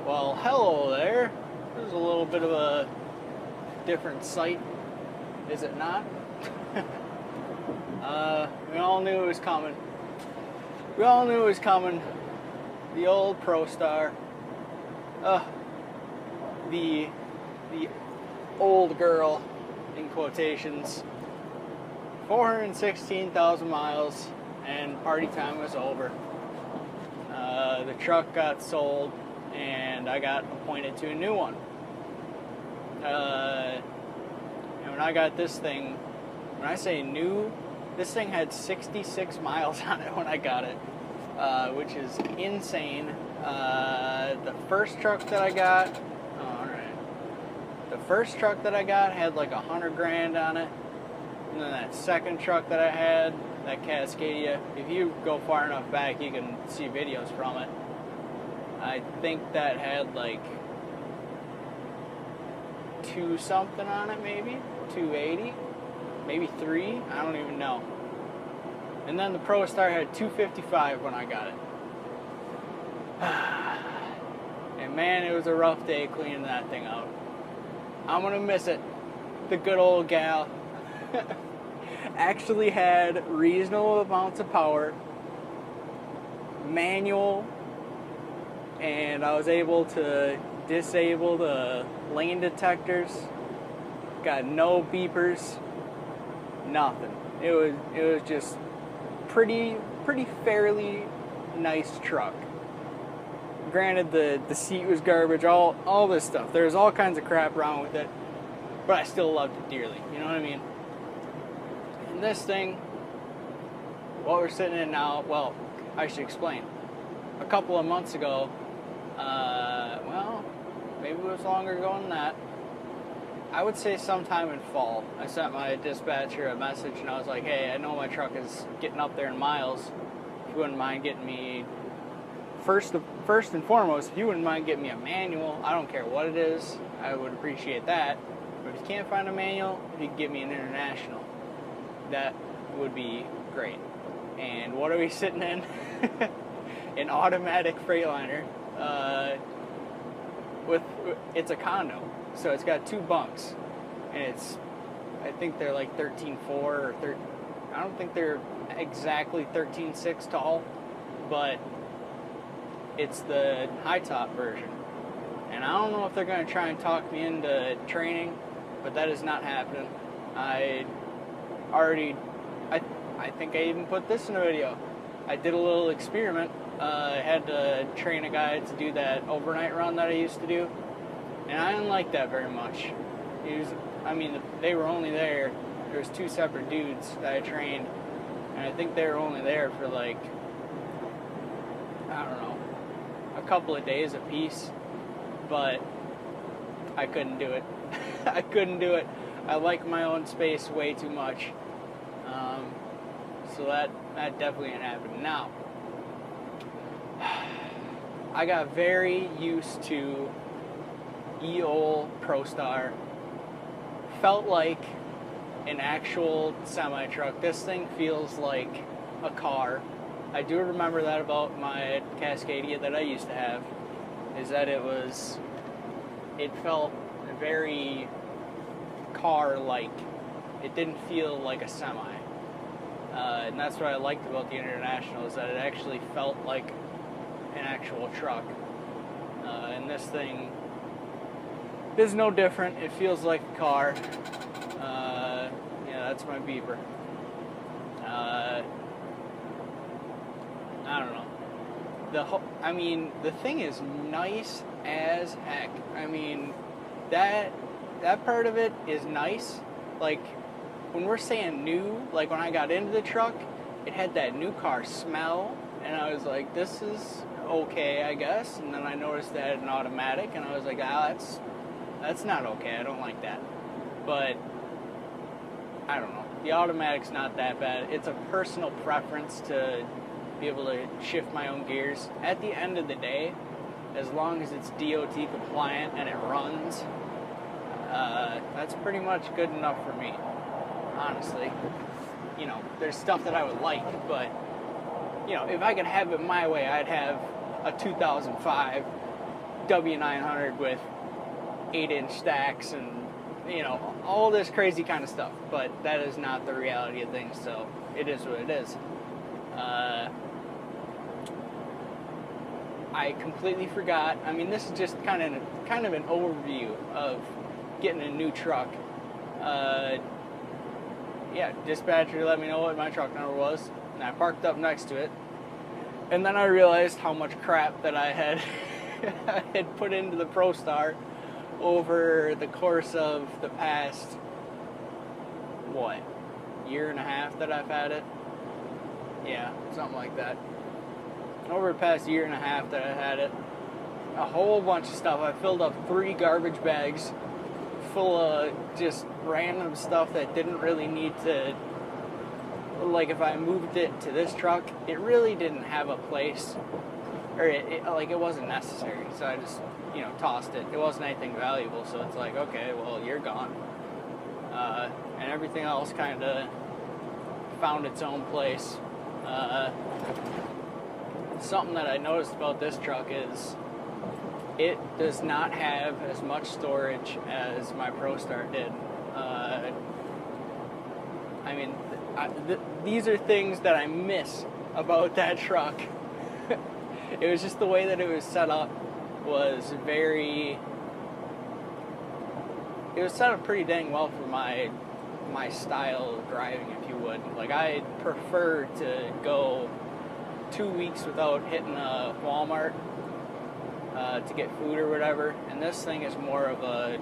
Well, hello there. This is a little bit of a different sight, is it not? We all knew it was coming. We all knew it was coming. The old Prostar. The old girl, in quotations. 416,000 miles, and party time was over. The truck got sold, and I got appointed to a new one. And when I got this thing, when I say new, this thing had 66 miles on it when I got it, which is insane. The first truck that I got, the first truck that I got had like 100 grand on it. And then that second truck that I had, that Cascadia, if you go far enough back, you can see videos from it. I think that had like 2 something on it, maybe 280, maybe 3. I don't even know. And then the Prostar had 255 when I got it. And man, it was a rough day cleaning that thing out. I'm gonna miss it. The good old gal. Actually had reasonable amounts of power, manual, and I was able to disable the lane detectors. Got no beepers, nothing. It was just pretty fairly nice truck. Granted, the seat was garbage, all this stuff. There's all kinds of crap wrong with it, but I still loved it dearly. You know what I mean? And this thing, what we're sitting in now, well, I should explain. A couple of months ago, well, maybe it was longer ago than that. I would say sometime in fall, I sent my dispatcher a message and I was like, hey, I know my truck is getting up there in miles. If you wouldn't mind getting me, first and foremost, if you wouldn't mind getting me a manual, I don't care what it is, I would appreciate that. But if you can't find a manual, if you could get me an international, that would be great. And what are we sitting in? An automatic Freightliner. It's a condo, so it's got 2 bunks, and I think they're like 13.4 or I don't think they're exactly 13.6 tall, but it's the high top version. And I don't know if they're going to try and talk me into training, but that is not happening. I think I even put this in a video. I did a little experiment. I had to train a guy to do that overnight run that I used to do, and I didn't like that very much. They were only there. There was 2 separate dudes that I trained, and I think they were only there for like, I don't know, a couple of days apiece, but I couldn't do it. I couldn't do it. I like my own space way too much. So that definitely ain't happening. Now, I got very used to E-Ol Prostar. Felt like an actual semi-truck. This thing feels like a car. I do remember that about my Cascadia that I used to have, is that it felt very car-like. It didn't feel like a semi. And that's what I liked about the International, is that it actually felt like an actual truck. And this thing is no different. It feels like a car. Yeah, that's my beeper. I don't know. The thing is nice as heck. That part of it is nice. Like, when we're saying new, like when I got into the truck, it had that new car smell, and I was like, this is okay, I guess. And then I noticed that it had an automatic, and I was like, that's not okay, I don't like that. But I don't know, the automatic's not that bad. It's a personal preference to be able to shift my own gears. At the end of the day, as long as it's DOT compliant and it runs, that's pretty much good enough for me, honestly. There's stuff that I would like, but if I could have it my way, I'd have a 2005 W900 with 8-inch stacks and, you know, all this crazy kind of stuff. But that is not the reality of things, so it is what it is. I completely forgot. I mean, this is just kind of an overview of getting a new truck. Yeah, dispatcher let me know what my truck number was, and I parked up next to it. And then I realized how much crap that I had I had put into the Prostar over the course of the past, what, year and a half that I've had it? Yeah, something like that. Over the past year and a half that I had it, a whole bunch of stuff. I filled up 3 garbage bags full of just random stuff that didn't really need to, like, if I moved it to this truck, it really didn't have a place, or it wasn't necessary, so I just, you know, tossed it. It wasn't anything valuable, so it's like, okay, well, you're gone. And everything else kind of found its own place. Something that I noticed about this truck is it does not have as much storage as my Prostar did. I mean, these are things that I miss about that truck. It was just the way that it was set up was it was set up pretty dang well for my style of driving, if you would. Like, I prefer to go 2 weeks without hitting a Walmart to get food or whatever, and this thing is more of a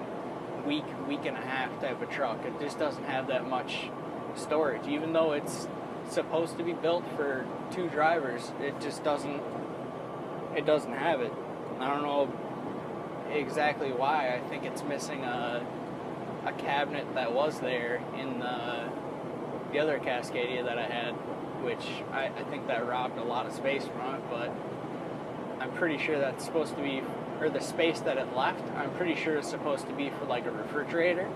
week and a half type of truck. It just doesn't have that much storage, even though it's supposed to be built for 2 drivers. It just doesn't have it. I don't know exactly why. I think it's missing a cabinet that was there in the other Cascadia that I had, which I think that robbed a lot of space from it, but I'm pretty sure that's supposed to be, or the space that it left, I'm pretty sure it's supposed to be for like a refrigerator.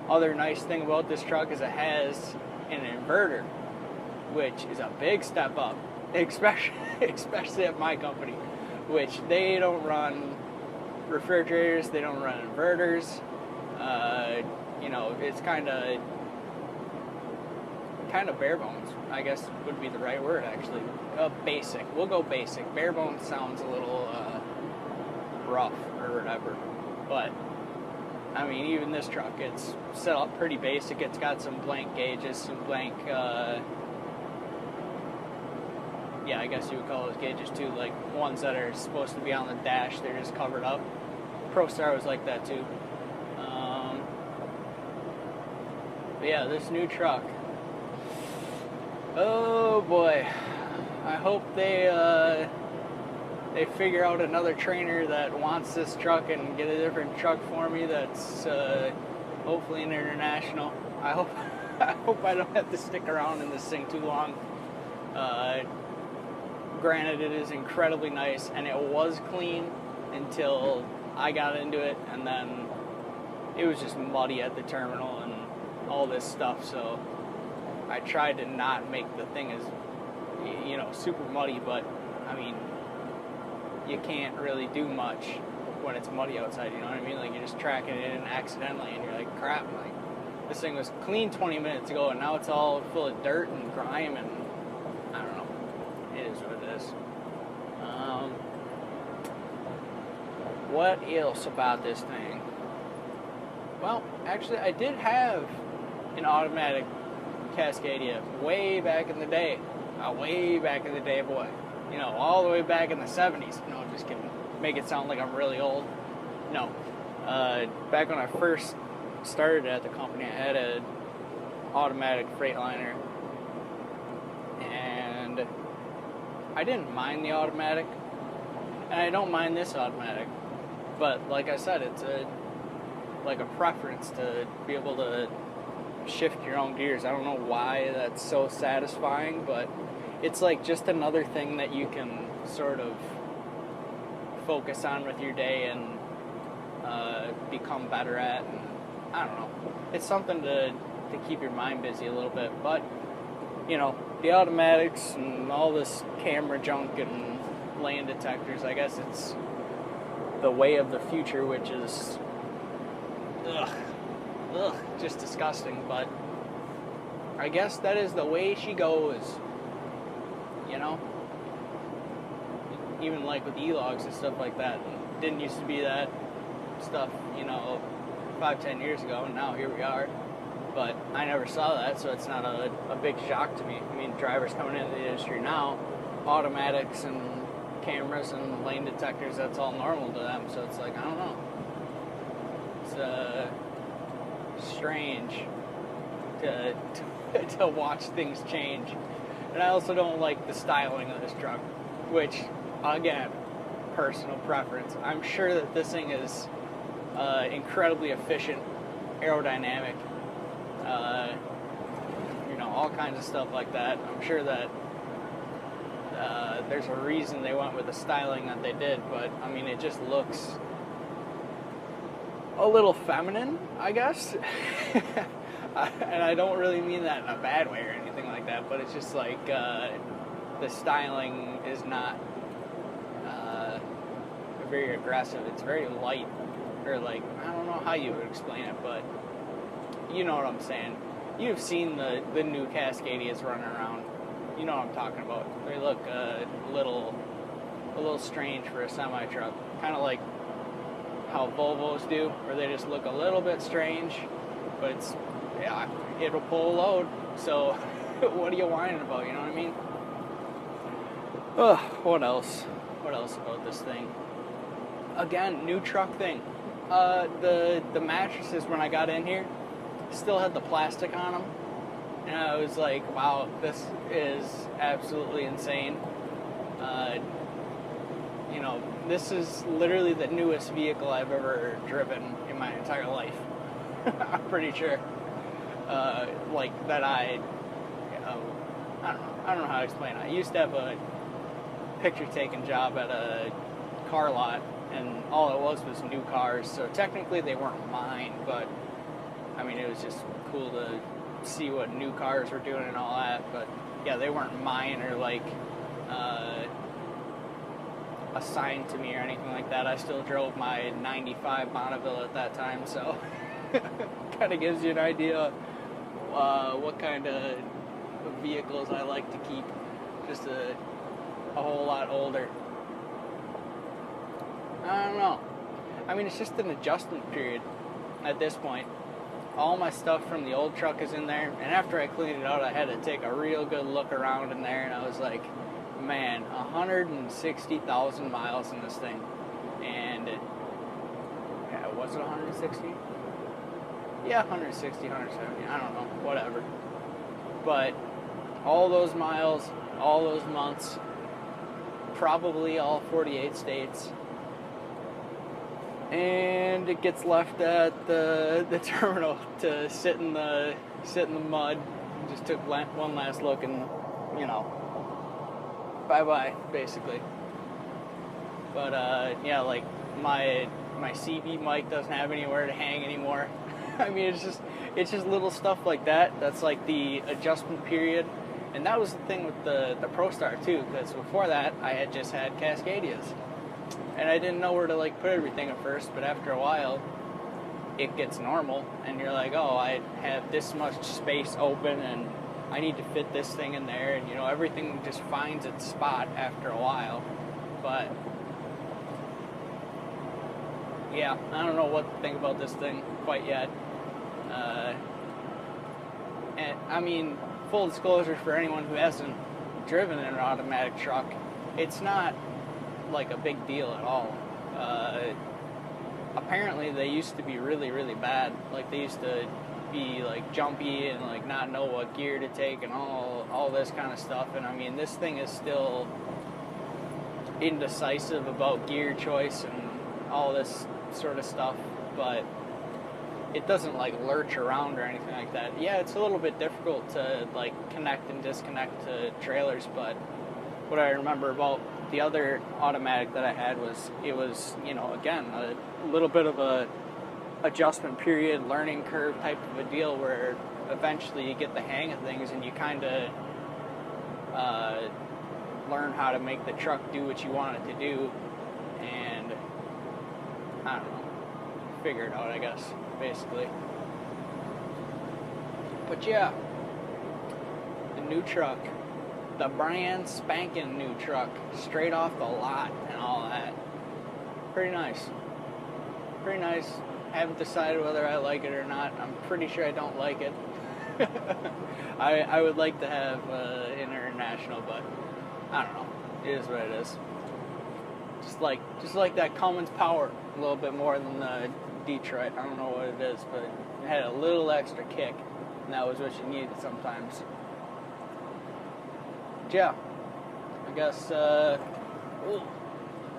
Other nice thing about this truck is it has an inverter, which is a big step up, especially at my company, which they don't run refrigerators, they don't run inverters. You know, it's kind of bare bones, I guess would be the right word, actually. Basic. We'll go basic. Bare bones sounds a little rough or whatever, but I mean, even this truck, it's set up pretty basic. It's got some blank gauges, some blank, yeah, I guess you would call those gauges too, like ones that are supposed to be on the dash, they're just covered up. Prostar was like that too. But yeah, this new truck, oh boy, I hope they figure out another trainer that wants this truck and get a different truck for me that's hopefully an international. I hope I don't have to stick around in this thing too long. Granted, it is incredibly nice, and it was clean until I got into it, and then it was just muddy at the terminal and all this stuff, so I tried to not make the thing as, you know, super muddy, but I mean, you can't really do much when it's muddy outside, you know what I mean? Like, you're just tracking it in accidentally, and you're like, crap, like, this thing was clean 20 minutes ago, and now it's all full of dirt and grime, and I don't know. It is what it is. What else about this thing? Well, actually, I did have an automatic Cascadia way back in the day. Way back in the day, boy. You know, all the way back in the 70s. No, I'm just kidding. Make it sound like I'm really old. No. Back when I first started at the company, I had an automatic Freightliner. And I didn't mind the automatic. And I don't mind this automatic. But like I said, it's a preference to be able to shift your own gears. I don't know why that's so satisfying, but it's like just another thing that you can sort of focus on with your day and become better at. And I don't know. It's something to keep your mind busy a little bit. But, you know, the automatics and all this camera junk and lane detectors, I guess it's the way of the future, which is just disgusting. But I guess that is the way she goes, you know. Even like with e-logs and stuff like that, it didn't used to be that stuff, you know, 5-10 years ago, and now here we are. But I never saw that, so it's not a big shock to me. I mean, drivers coming into the industry now, automatics and cameras and lane detectors, that's all normal to them. So it's like, I don't know. It's strange to watch things change. And I also don't like the styling of this truck, which, again, personal preference. I'm sure that this thing is incredibly efficient, aerodynamic, you know, all kinds of stuff like that. I'm sure that there's a reason they went with the styling that they did, but I mean, it just looks a little feminine, I guess. And I don't really mean that in a bad way or anything like that, but it's just like the styling is not very aggressive. It's very light, or like, I don't know how you would explain it, but you know what I'm saying. You've seen the new Cascadias running around. You know what I'm talking about. They look a little strange for a semi-truck. Kind of like how Volvos do, where they just look a little bit strange, but it's, yeah, it'll pull a load. So what are you whining about, you know what I mean? What else? What else about this thing? Again, new truck thing. The mattresses, when I got in here, still had the plastic on them. And I was like, wow, this is absolutely insane. You know, this is literally the newest vehicle I've ever driven in my entire life. I'm pretty sure. Like, that I don't know how to explain it. I used to have a picture-taking job at a car lot, and all it was new cars, so technically they weren't mine, but I mean, it was just cool to see what new cars were doing and all that. But yeah, they weren't mine or like assigned to me or anything like that. I still drove my 95 Bonneville at that time, so kind of gives you an idea what kind of vehicles I like to keep. Just a whole lot older. I don't know. I mean, it's just an adjustment period at this point. All my stuff from the old truck is in there, and after I cleaned it out, I had to take a real good look around in there, and I was like, man, 160,000 miles in this thing. And yeah, was it 160? Yeah, 160, 170, I don't know, whatever. But all those miles, all those months, probably all 48 states, and it gets left at the terminal to sit in the mud. Just took one last look, and you know, bye basically. But yeah, like my CB mic doesn't have anywhere to hang anymore. I mean, it's just little stuff like that. That's like the adjustment period. And that was the thing with the Prostar too, because before that I had just had Cascadias. And I didn't know where to like put everything at first, but after a while it gets normal and you're like, oh, I have this much space open and I need to fit this thing in there, and you know, everything just finds its spot after a while. But yeah, I don't know what to think about this thing quite yet. And I mean, full disclosure for anyone who hasn't driven an automatic truck, it's not like a big deal at all. Apparently they used to be really, really bad. Like, they used to be like jumpy and like not know what gear to take and all this kind of stuff. And I mean, this thing is still indecisive about gear choice and all this sort of stuff, but it doesn't like lurch around or anything like that. Yeah, it's a little bit difficult to like connect and disconnect to trailers, but what I remember about the other automatic that I had was, it was, you know, again, a little bit of a adjustment period, learning curve type of a deal, where eventually you get the hang of things and you kind of learn how to make the truck do what you want it to do. And I don't know, figure it out, I guess, basically. But yeah, the new truck, the brand spanking new truck, straight off the lot and all that. Pretty nice. Pretty nice. Haven't decided whether I like it or not. I'm pretty sure I don't like it. I would like to have international, but I don't know. It is what it is. Just like that Cummins Power a little bit more than the Detroit. I don't know what it is, but it had a little extra kick, and that was what you needed sometimes. But yeah, I guess I'm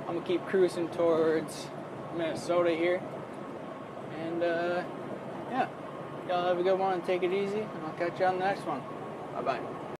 gonna keep cruising towards Minnesota here, and yeah, y'all have a good one and take it easy, and I'll catch you on the next one. Bye bye.